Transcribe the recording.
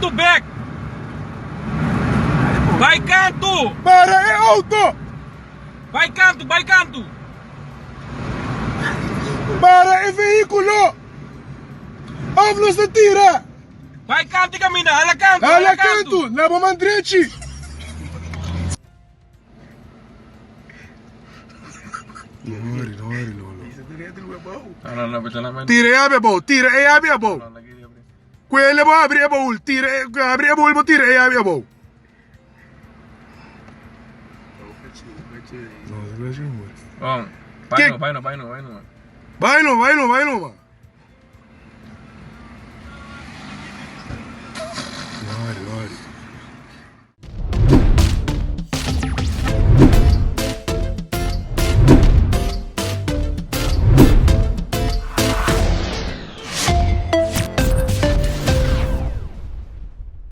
canto, Beck! Vai canto! Para, é auto! Vai canto, vai canto! Para, é veículo! Avlos de tira! Vai canto e cammina, alla canto! Alla canto! Na bomandreci! Não worry, Lolo. No, perché non Tira e abre a bowl, tira e abre a bowl. Quello può aprire a bowl, tira e abre a bowl, tira e abre a bowl. Oh, vai no. Vai no. Vai no. Worry.